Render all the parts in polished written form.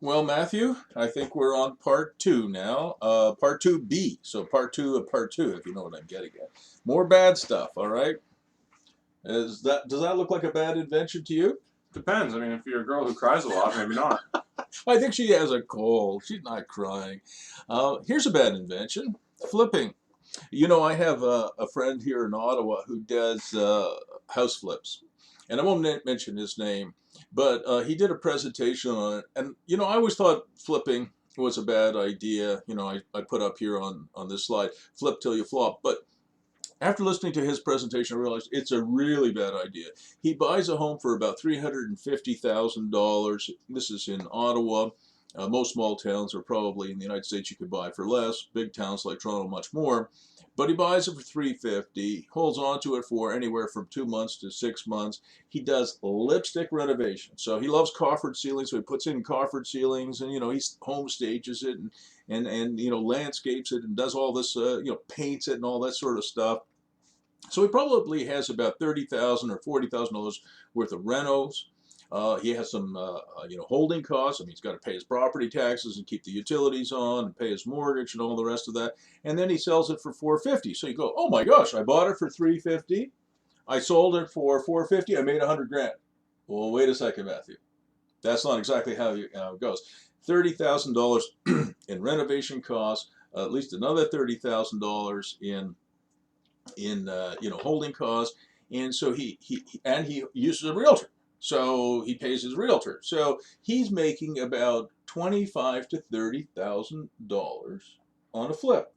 Well, Matthew, I think we're on part two now. Part 2B. So part two of part two, if you know what I'm getting at. More bad stuff, all right? Does that look like a bad invention to you? Depends. I mean, if you're a girl who cries a lot, maybe not. I think she has a cold. She's not crying. Here's a bad invention: flipping. You know, I have a friend here in Ottawa who does house flips, and I won't mention his name, but he did a presentation on it. And you know, I always thought flipping was a bad idea. You know, I put up here on this slide, flip till you flop. But after listening to his presentation, I realized it's a really bad idea. He buys a home for about $350,000. This is in Ottawa. Most small towns are probably in the United States you could buy for less. Big towns like Toronto, much more. But he buys it for $350,000, holds on to it for anywhere from 2 months to 6 months. He does lipstick renovation. So he loves coffered ceilings, so he puts in coffered ceilings, and you know, he home stages it and you know, landscapes it and does all this you know, paints it and all that sort of stuff. So he probably has about $30,000 or $40,000 worth of renos. He has some, you know, holding costs. I mean, he's got to pay his property taxes and keep the utilities on and pay his mortgage and all the rest of that. And then he sells it for $450,000. So you go, oh my gosh, I bought it for $350,000. I sold it for $450,000. I made $100,000. Well, wait a second, Matthew. That's not exactly how it goes. $30,000 in renovation costs, at least another $30,000 in you know, holding costs, and so he uses a realtor, so he pays his realtor, so he's making about $25,000 to $30,000 on a flip,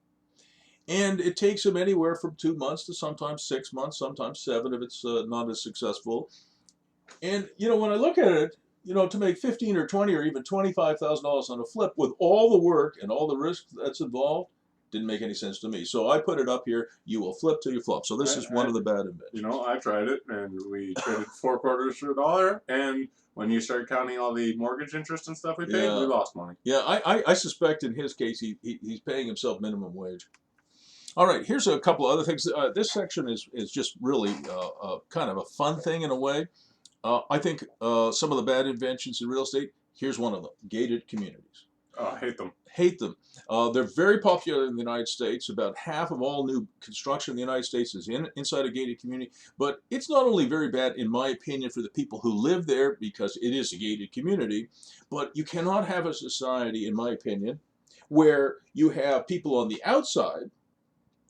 and it takes him anywhere from 2 months to sometimes 6 months, sometimes 7 if it's not as successful. And you know, when I look at it, you know, to make 15 or 20 or even $25,000 on a flip with all the work and all the risk that's involved, didn't make any sense to me. So I put it up here. You will flip till you flop. So this is one of the bad inventions. You know, I tried it, and we traded 4 quarters for $1. And when you start counting all the mortgage interest and stuff we paid, we lost money. Yeah, I suspect in his case he's paying himself minimum wage. All right, here's a couple of other things. This section is just really kind of a fun thing in a way. I think some of the bad inventions in real estate. Here's one of them: gated communities. Oh, I hate them. Hate them. They're very popular in the United States. About half of all new construction in the United States is inside a gated community. But it's not only very bad, in my opinion, for the people who live there, because it is a gated community, but you cannot have a society, in my opinion, where you have people on the outside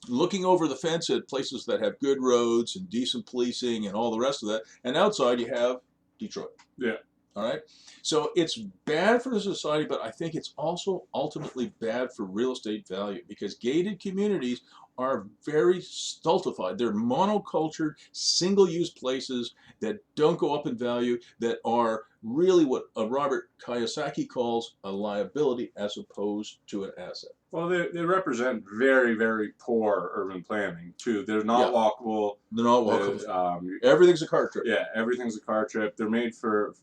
looking over the fence at places that have good roads and decent policing and all the rest of that, and outside you have Detroit. Yeah. All right. So it's bad for the society, but I think it's also ultimately bad for real estate value, because gated communities are very stultified. They're monocultured, single-use places that don't go up in value, that are really what Robert Kiyosaki calls a liability as opposed to an asset. Well, they represent very, very poor urban planning, too. They're not walkable. They're not walkable. Everything's a car trip. Yeah, everything's a car trip. They're made for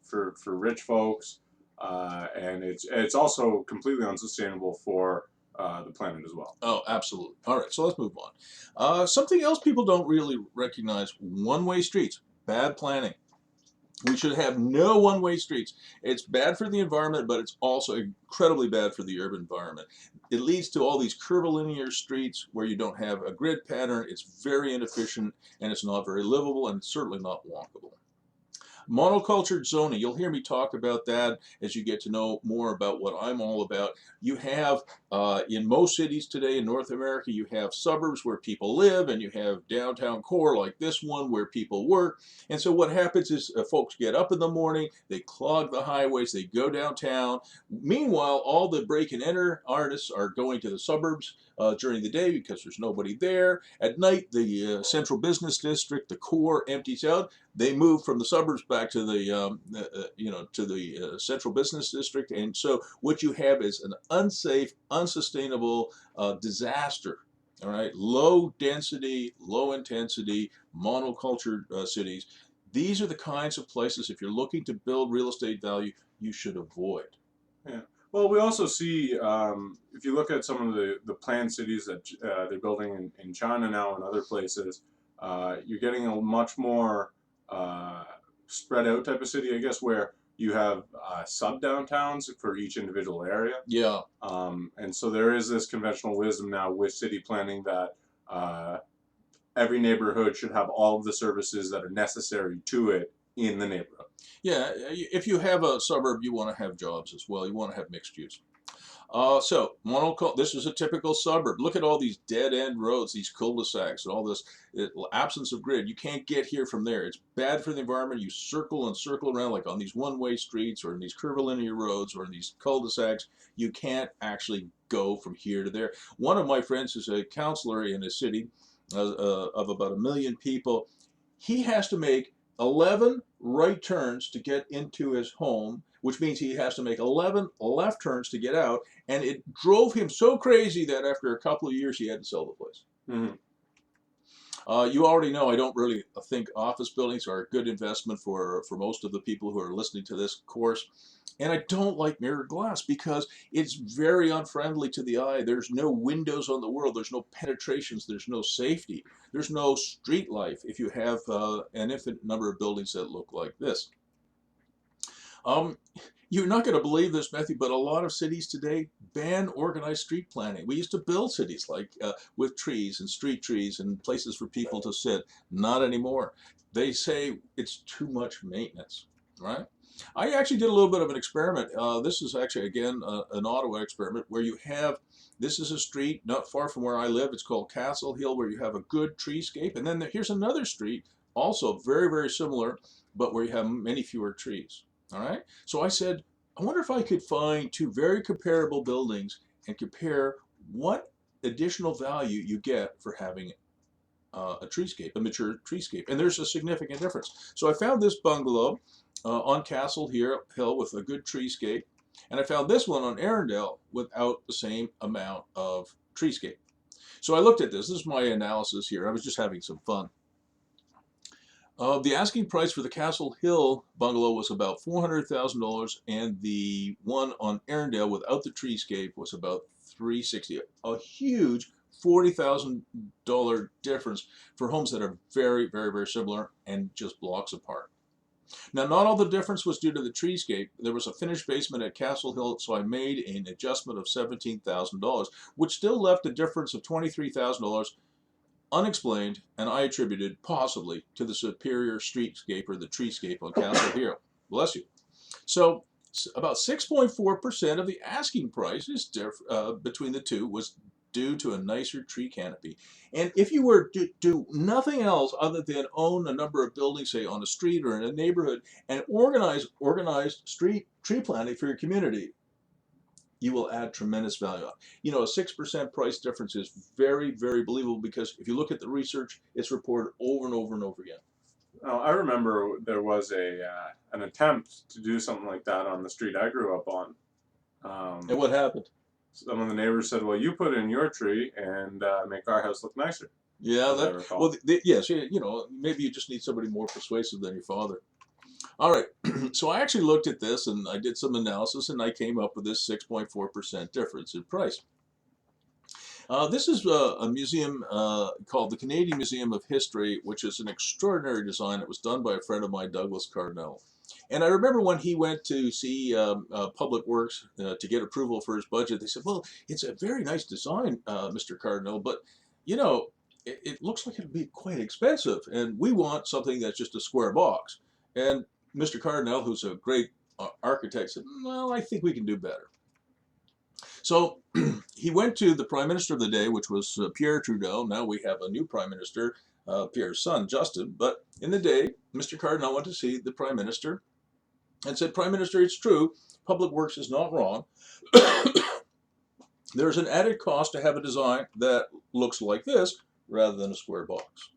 rich folks, and it's also completely unsustainable for the planet as well. Oh, absolutely. All right, so let's move on. Something else people don't really recognize: one-way streets. Bad planning. We should have no one-way streets. It's bad for the environment, but it's also incredibly bad for the urban environment. It leads to all these curvilinear streets where you don't have a grid pattern. It's very inefficient, and it's not very livable, and it's certainly not walkable. Monocultured zoning, you'll hear me talk about that as you get to know more about what I'm all about. You have, in most cities today in North America, you have suburbs where people live, and you have downtown core like this one where people work. And so what happens is folks get up in the morning, they clog the highways, they go downtown. Meanwhile, all the break and enter artists are going to the suburbs during the day because there's nobody there. At night, the central business district, the core, empties out. They move from the suburbs back to the you know, to the central business district, and so what you have is an unsafe, unsustainable disaster. All right, low density, low intensity, monocultured cities. These are the kinds of places, if you're looking to build real estate value, you should avoid. Yeah. Well, we also see, if you look at some of the planned cities that they're building in China now and other places, you're getting a much more spread out type of city, I guess, where you have sub downtowns for each individual area. Yeah. And so there is this conventional wisdom now with city planning that every neighborhood should have all of the services that are necessary to it in the neighborhood. Yeah, if you have a suburb, you want to have jobs as well. You want to have mixed use. This is a typical suburb. Look at all these dead end roads, these cul-de-sacs, and all this absence of grid. You can't get here from there. It's bad for the environment. You circle and circle around like on these one-way streets or in these curvilinear roads or in these cul-de-sacs. You can't actually go from here to there. One of my friends is a counselor in a city of about 1 million people. He has to make 11 right turns to get into his home, which means he has to make 11 left turns to get out. And it drove him so crazy that after a couple of years, he had to sell the place. Mm-hmm. You already know I don't really think office buildings are a good investment for most of the people who are listening to this course. And I don't like mirrored glass because it's very unfriendly to the eye. There's no windows on the world. There's no penetrations. There's no safety. There's no street life if you have an infinite number of buildings that look like this. You're not going to believe this, Matthew, but a lot of cities today ban organized street planning. We used to build cities like with trees and street trees and places for people to sit. Not anymore. They say it's too much maintenance, right? I actually did a little bit of an experiment. This is actually, again, an Ottawa experiment where you have, this is a street not far from where I live. It's called Castle Hill, where you have a good treescape. And then here's another street, also very, very similar, but where you have many fewer trees. All right. So I said, I wonder if I could find two very comparable buildings and compare what additional value you get for having a treescape, a mature treescape. And there's a significant difference. So I found this bungalow on Castle Hill with a good treescape. And I found this one on Arundel without the same amount of treescape. So I looked at this. This is my analysis here. I was just having some fun. The asking price for the Castle Hill bungalow was about $400,000, and the one on Arundel without the treescape was about $360,000. A huge $40,000 difference for homes that are very, very, very similar and just blocks apart. Now, not all the difference was due to the treescape. There was a finished basement at Castle Hill, so I made an adjustment of $17,000, which still left a difference of $23,000 unexplained, and I attributed possibly to the superior streetscape or the treescape on Castle Hill. Bless you. So about 6.4% of the asking price is between the two was due to a nicer tree canopy. And if you were to do nothing else other than own a number of buildings, say on a street or in a neighborhood, and organized street tree planting for your community, you will add tremendous value. You know, a 6% price difference is very, very believable because if you look at the research, it's reported over and over and over again. Oh, I remember there was an attempt to do something like that on the street I grew up on. And what happened? Some of the neighbors said, "Well, you put in your tree and make our house look nicer." Yeah, yes, you know, maybe you just need somebody more persuasive than your father. All right, so I actually looked at this and I did some analysis and I came up with this 6.4% difference in price. This is a museum called the Canadian Museum of History, which is an extraordinary design. It was done by a friend of mine, Douglas Cardinal. And I remember when he went to see Public Works to get approval for his budget, they said, well, it's a very nice design, Mr. Cardinal, but, you know, it looks like it'd be quite expensive. And we want something that's just a square box. And Mr. Cardinal, who's a great architect, said, well, I think we can do better. So he went to the Prime Minister of the day, which was Pierre Trudeau. Now we have a new Prime Minister, Pierre's son, Justin. But in the day, Mr. Cardinal went to see the Prime Minister and said, Prime Minister, it's true, Public Works is not wrong. There's an added cost to have a design that looks like this rather than a square box.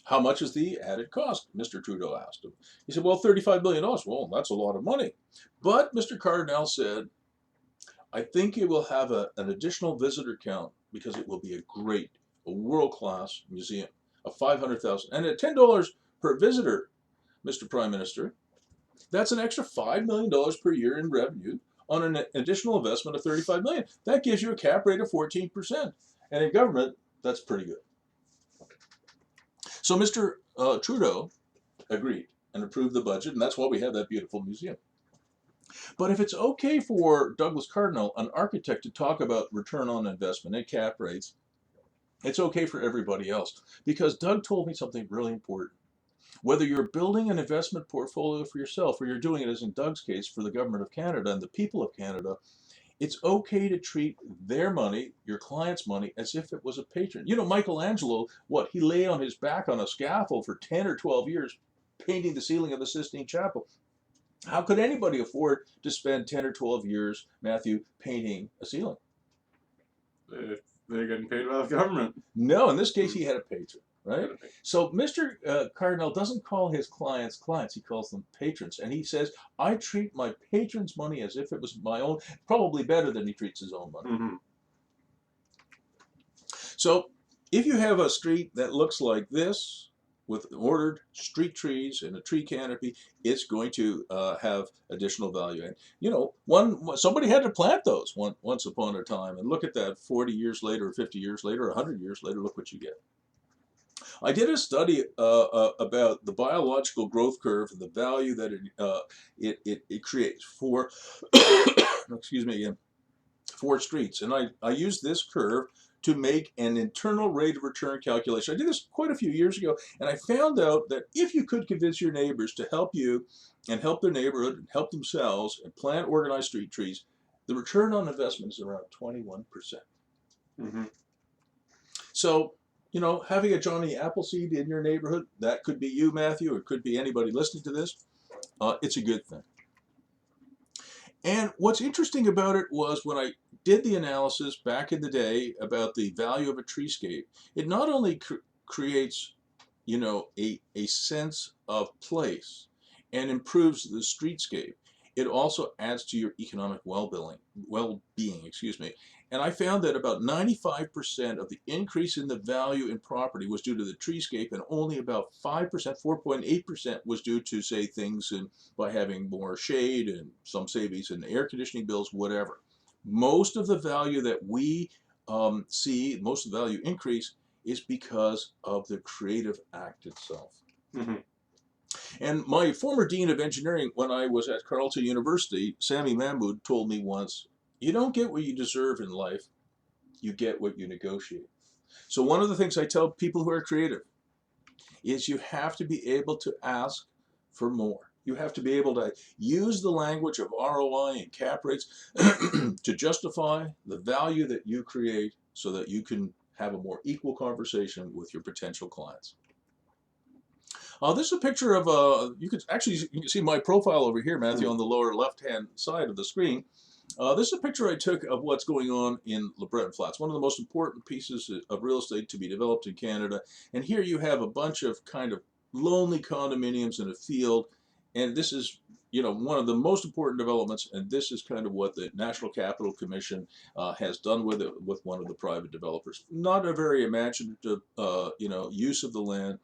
How much is the added cost? Mr. Trudeau asked him. He said, well, $35 million. Well, that's a lot of money. But Mr. Cardinal said, I think it will have an additional visitor count because it will be a world-class museum of 500,000. And at $10 per visitor, Mr. Prime Minister, that's an extra $5 million per year in revenue on an additional investment of $35 million. That gives you a cap rate of 14%. And in government, that's pretty good. So Mr. Trudeau agreed and approved the budget, and that's why we have that beautiful museum. But if it's okay for Douglas Cardinal, an architect, to talk about return on investment and cap rates, it's okay for everybody else. Because Doug told me something really important. Whether you're building an investment portfolio for yourself or you're doing it, as in Doug's case, for the government of Canada and the people of Canada, it's okay to treat their money, your client's money, as if it was a patron. You know, Michelangelo, what, he lay on his back on a scaffold for 10 or 12 years painting the ceiling of the Sistine Chapel. How could anybody afford to spend 10 or 12 years, Matthew, painting a ceiling? If they're getting paid by the government. No, in this case, he had a patron, right? So Mr. Cardinal doesn't call his clients clients, he calls them patrons. And he says, I treat my patron's money as if it was my own, probably better than he treats his own money. Mm-hmm. So if you have a street that looks like this, with ordered street trees and a tree canopy, it's going to have additional value. And you know, somebody had to plant those once upon a time. And look at that, 40 years later, or 50 years later, 100 years later, look what you get. I did a study about the biological growth curve and the value that it creates for, excuse me again, for streets. And I used this curve to make an internal rate of return calculation. I did this quite a few years ago, and I found out that if you could convince your neighbors to help you and help their neighborhood and help themselves and plant organized street trees, the return on investment is around 21%. Mm-hmm. So, you know, having a Johnny Appleseed in your neighborhood, that could be you, Matthew, or it could be anybody listening to this, it's a good thing. And what's interesting about it was when I did the analysis back in the day about the value of a treescape, it not only creates, you know, a sense of place and improves the streetscape, it also adds to your economic well-being, excuse me. And I found that about 95% of the increase in the value in property was due to the treescape, and only about 5%, 4.8% was due to, say, things by having more shade and some savings in air conditioning bills, whatever. Most of the value that we see, most of the value increase, is because of the creative act itself. Mm-hmm. And my former dean of engineering when I was at Carleton University, Sami Mahmood, told me once, you don't get what you deserve in life, you get what you negotiate. So one of the things I tell people who are creative is you have to be able to ask for more. You have to be able to use the language of ROI and cap rates to justify the value that you create so that you can have a more equal conversation with your potential clients. This is a picture of, you can see my profile over here, Matthew, on the lower left-hand side of the screen. This is a picture I took of what's going on in LeBreton Flats, one of the most important pieces of real estate to be developed in Canada. And here you have a bunch of kind of lonely condominiums in a field. And this is, you know, one of the most important developments. And this is kind of what the National Capital Commission has done with it, with one of the private developers. Not a very imaginative, you know, use of the land,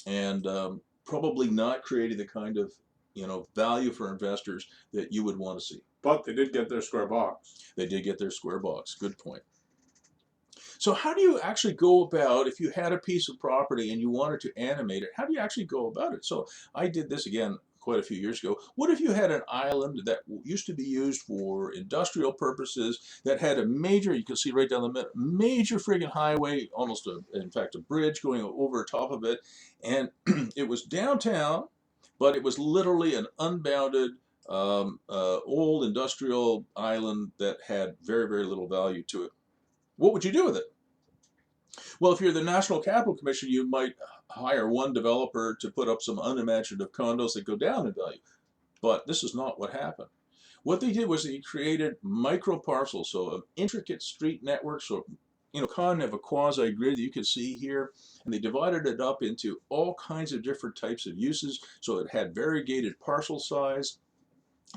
and probably not creating the kind of, you know, value for investors that you would want to see. But they did get their square box. They did get their square box. Good point. So how do you actually go about, if you had a piece of property and you wanted to animate it, how do you actually go about it? So I did this again quite a few years ago. What if you had an island that used to be used for industrial purposes, that had a major, you can see right down the middle, major friggin' highway, almost in fact a bridge going over top of it, and it was downtown, but it was literally an unbounded old industrial island that had very, very little value to it. What would you do with it? Well, if you're the National Capital Commission, you might hire one developer to put up some unimaginative condos that go down in value. But this is not what happened. What they did was they created micro parcels, so intricate street networks, or, you know, kind of a quasi grid that you can see here, and they divided it up into all kinds of different types of uses. So it had variegated parcel size,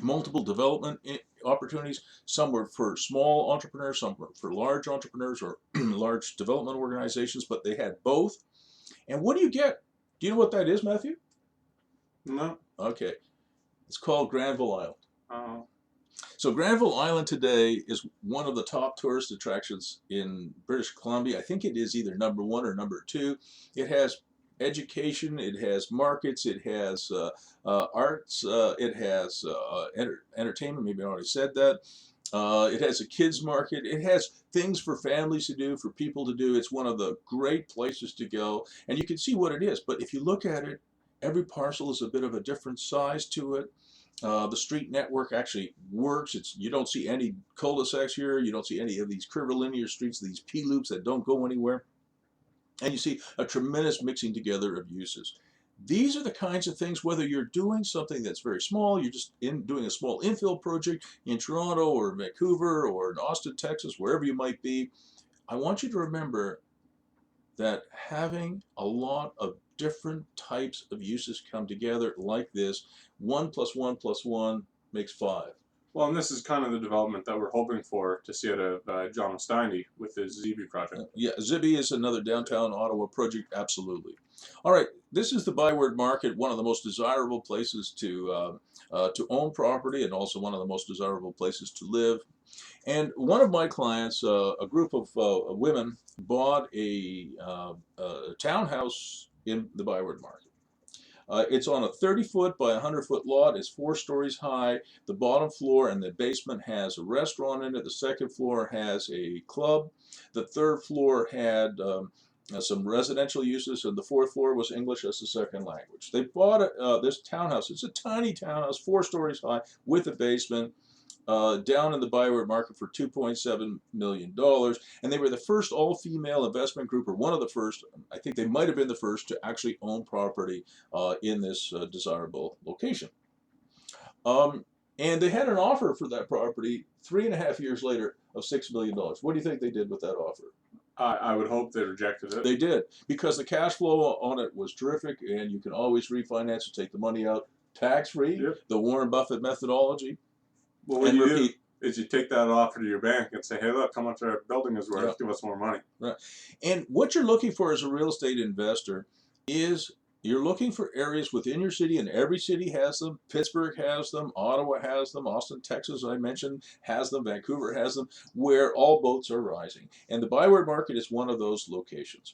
multiple development opportunities. Some were for small entrepreneurs, some were for large entrepreneurs or large development organizations, but they had both. And what do you get? Do you know what that is, Matthew? No. Okay. It's called Granville Island. Oh. So Granville Island today is one of the top tourist attractions in British Columbia. I think it is either #1 or #2. It has education, it has markets, it has arts, it has entertainment, maybe I already said that. It has a kids market. It has things for families to do, for people to do. It's one of the great places to go. And you can see what it is. But if you look at it, every parcel is a bit of a different size to it. The street network actually works. You don't see any cul-de-sacs here. You don't see any of these curvilinear streets, these P-loops that don't go anywhere. And you see a tremendous mixing together of uses. These are the kinds of things, whether you're doing something that's very small, you're just doing a small infill project in Toronto or Vancouver or in Austin, Texas, wherever you might be, I want you to remember that having a lot of different types of uses come together like this, 1 + 1 + 1 makes 5. Well, and this is kind of the development that we're hoping for to see out of John Ostiny with his ZB project. Yeah, Zibi is another downtown Ottawa project, absolutely. All right, this is the Byward Market, one of the most desirable places to own property and also one of the most desirable places to live. And one of my clients, a group of women, bought a townhouse in the Byward Market. It's on a 30-foot by 100-foot lot. It's 4 stories high. The bottom floor and the basement has a restaurant in it. The second floor has a club. The third floor had some residential uses, and the fourth floor was English as a second language. They bought this townhouse. It's a tiny townhouse, 4 stories high, with a basement. Down in the Byward Market for $2.7 million. And they were the first all-female investment group, or one of the first, I think they might have been the first, to actually own property in this desirable location. And they had an offer for that property 3.5 years later of $6 million. What do you think they did with that offer? I would hope they rejected it. They did, because the cash flow on it was terrific, and you can always refinance and take the money out tax-free, Yep. the Warren Buffett methodology. Well, what you do is you take that offer to your bank and say, hey, look, how much our building is worth, give us more money. Right. And what you're looking for as a real estate investor is you're looking for areas within your city, and every city has them. Pittsburgh has them, Ottawa has them, Austin, Texas, I mentioned, has them, Vancouver has them, where all boats are rising. And the Byward Market is one of those locations.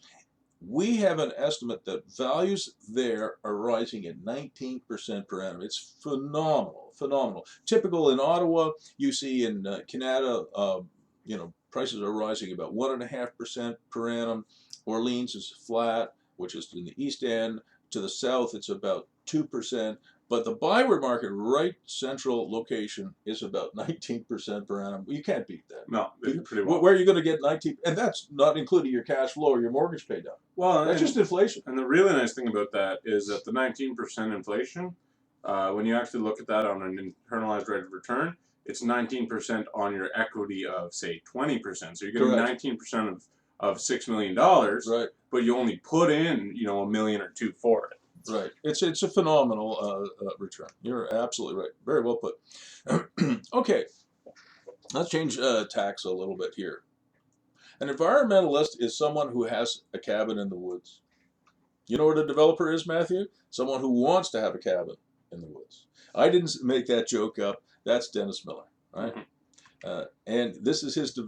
We have an estimate that values there are rising at 19% per annum. It's phenomenal, phenomenal. Typical in Ottawa, you see in Canada, prices are rising about 1.5% per annum. Orleans is flat, which is in the East End. To the south, it's about 2%. But the Byward Market, right central location, is about 19% per annum. You can't beat that. No, they do pretty well. Where are you going to get 19? And that's not including your cash flow or your mortgage pay down. Well, that's just inflation. And the really nice thing about that is that the 19% inflation, when you actually look at that on an internalized rate of return, it's 19% on your equity of, say, 20%. So you're getting 19% of $6 million, right? But you only put in, $1 million or $2 million for it. Right. It's a phenomenal return. You're absolutely right. Very well put. Okay. Let's change tax a little bit here. An environmentalist is someone who has a cabin in the woods. You know what a developer is, Matthew? Someone who wants to have a cabin in the woods. I didn't make that joke up. That's Dennis Miller, right? Mm-hmm. And this is his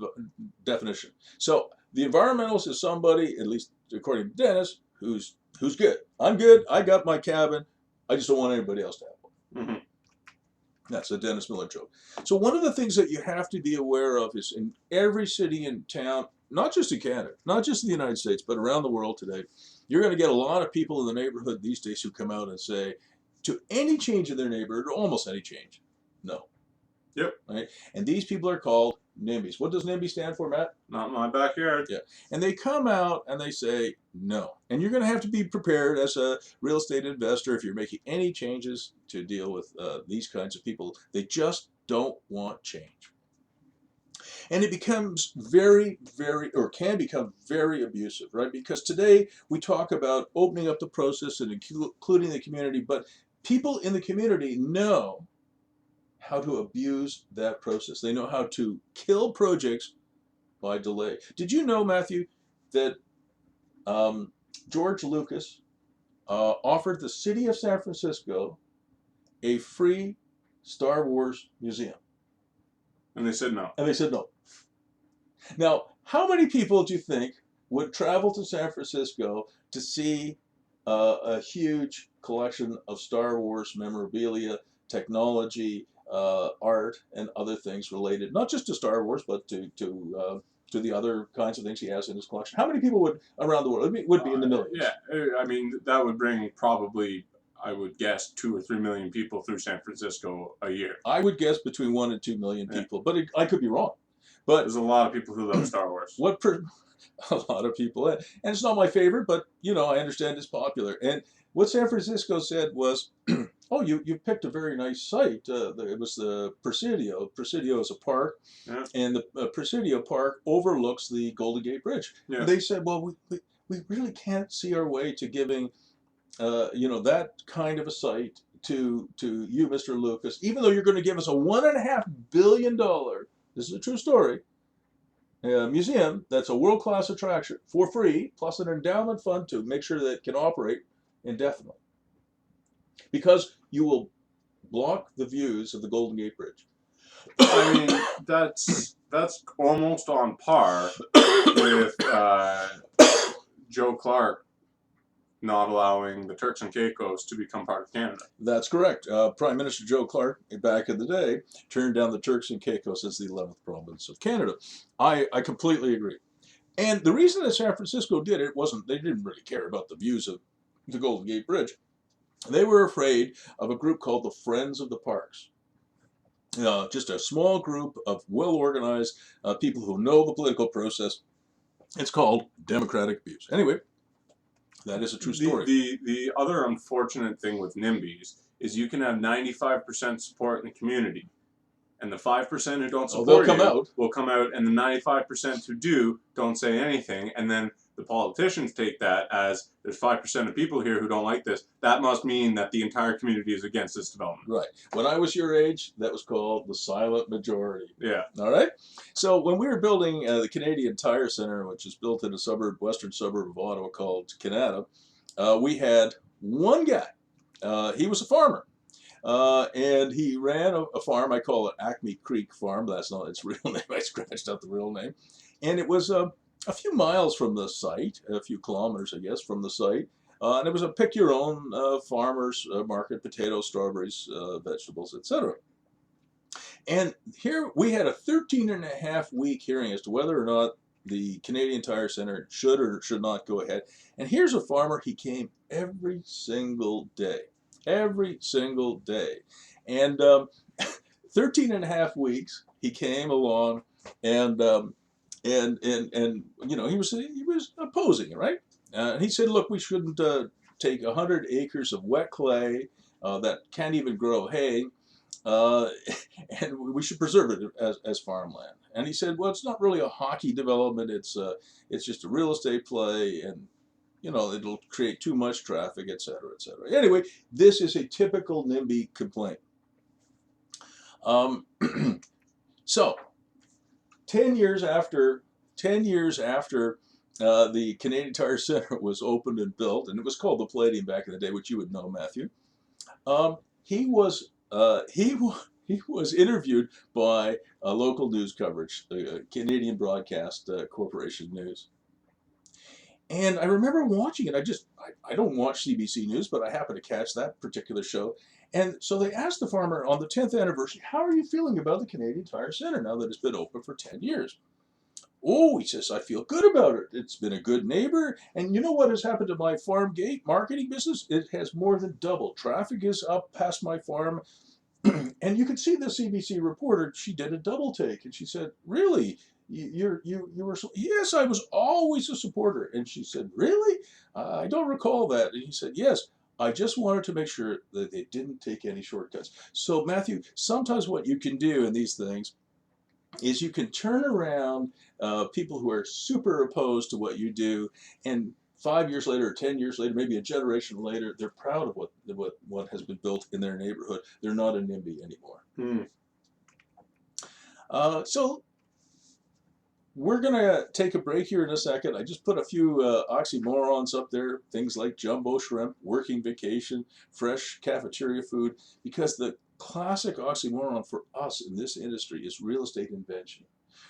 definition. So the environmentalist is somebody, at least according to Dennis, who's good. I'm good. I got my cabin. I just don't want anybody else to have one. Mm-hmm. That's a Dennis Miller joke. So one of the things that you have to be aware of is in every city and town, not just in Canada, not just in the United States, but around the world today, you're going to get a lot of people in the neighborhood these days who come out and say, to any change in their neighborhood, or almost any change, no. Yep. Right? And these people are called NIMBYs. What does NIMBY stand for, Matt? Not my backyard. Yeah. And they come out and they say no. And you're going to have to be prepared as a real estate investor if you're making any changes to deal with these kinds of people. They just don't want change. And it becomes can become very abusive, right? Because today we talk about opening up the process and including the community, but people in the community know how to abuse that process. They know how to kill projects by delay. Did you know, Matthew, that George Lucas offered the city of San Francisco a free Star Wars museum? And they said no. And they said no. Now, how many people do you think would travel to San Francisco to see a huge collection of Star Wars memorabilia, technology, art, and other things related, not just to Star Wars, but to the other kinds of things he has in his collection. How many people would around the world would be in the millions? Yeah, I mean that would bring probably, I would guess, 2 or 3 million people through San Francisco a year. I would guess between 1 and 2 million Yeah. people, but I could be wrong. But There's a lot of people who love Star Wars. what per, a lot of people, and it's not my favorite, but I understand it's popular. And what San Francisco said was, "Oh, you picked a very nice site. It was the Presidio. Presidio is a park, Yeah. and the Presidio Park overlooks the Golden Gate Bridge." Yeah. And they said, "Well, we really can't see our way to giving, that kind of a site to you, Mr. Lucas, even though you're going to give us a $1.5 billion. This is a true story." Museum that's a world-class attraction for free, plus an endowment fund to make sure that it can operate indefinitely. Because you will block the views of the Golden Gate Bridge. I mean, that's almost on par with Joe Clark not allowing the Turks and Caicos to become part of Canada. That's correct. Prime Minister Joe Clark, back in the day, turned down the Turks and Caicos as the 11th province of Canada. I completely agree. And the reason that San Francisco did it wasn't, they didn't really care about the views of the Golden Gate Bridge. They were afraid of a group called the Friends of the Parks. Just a small group of well-organized people who know the political process. It's called democratic abuse. Anyway, that is a true story. The other unfortunate thing with NIMBYs is you can have 95% support in the community, and the 5% who don't support will come out, and the 95% who do don't say anything, and then the politicians take that as there's 5% of people here who don't like this. That must mean that the entire community is against this development. Right. When I was your age, that was called the silent majority. Yeah. All right. So when we were building the Canadian Tire Center, which is built in a western suburb of Ottawa called Canada, we had one guy. He was a farmer. And he ran a farm. I call it Acme Creek Farm. That's not its real name. I scratched out the real name. And it was a few miles from the site, a few kilometers, I guess, from the site. And it was a pick-your-own farmer's market, potatoes, strawberries, vegetables, etc. And here we had a 13-and-a-half-week hearing as to whether or not the Canadian Tire Center should or should not go ahead. And here's a farmer. He came every single day. Every single day. And 13-and-a-half weeks, he came along, and he was opposing, right? And he said, look, we shouldn't take 100 acres of wet clay that can't even grow hay, and we should preserve it as farmland. And he said, well, it's not really a hockey development. It's just a real estate play, and it'll create too much traffic, et cetera, et cetera. Anyway, this is a typical NIMBY complaint. So, 10 years after the Canadian Tire Center was opened and built, and it was called the Palladium back in the day, which you would know, Matthew. He was interviewed by local news coverage, the Canadian Broadcast Corporation News. And I remember watching it. I don't watch CBC News, but I happened to catch that particular show. And so they asked the farmer on the 10th anniversary, how are you feeling about the Canadian Tire Center now that it's been open for 10 years? Oh, he says, I feel good about it. It's been a good neighbor. And you know what has happened to my farm gate marketing business? It has more than doubled. Traffic is up past my farm. And you could see the CBC reporter, she did a double take. And she said, really? You were so, yes, I was always a supporter. And she said, really? I don't recall that. And he said, yes, I just wanted to make sure that they didn't take any shortcuts. So Matthew, sometimes what you can do in these things is you can turn around people who are super opposed to what you do, and 5 years later or 10 years later, maybe a generation later, they're proud of what has been built in their neighborhood. They're not a NIMBY anymore. So we're going to take a break here in a second. I just put a few oxymorons up there, things like jumbo shrimp, working vacation, fresh cafeteria food, because the classic oxymoron for us in this industry is real estate invention.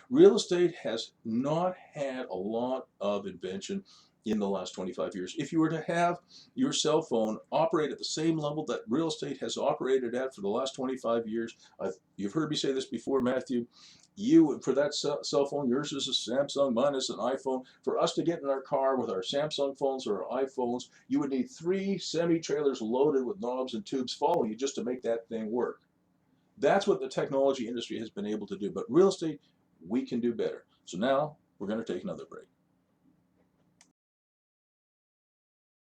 Real estate has not had a lot of invention in the last 25 years. If you were to have your cell phone operate at the same level that real estate has operated at for the last 25 years, you've heard me say this before, Matthew, for that cell phone, yours is a Samsung, mine is an iPhone. For us to get in our car with our Samsung phones or our iPhones, you would need 3 semi-trailers loaded with knobs and tubes following you just to make that thing work. That's what the technology industry has been able to do. But real estate, we can do better. So now we're going to take another break.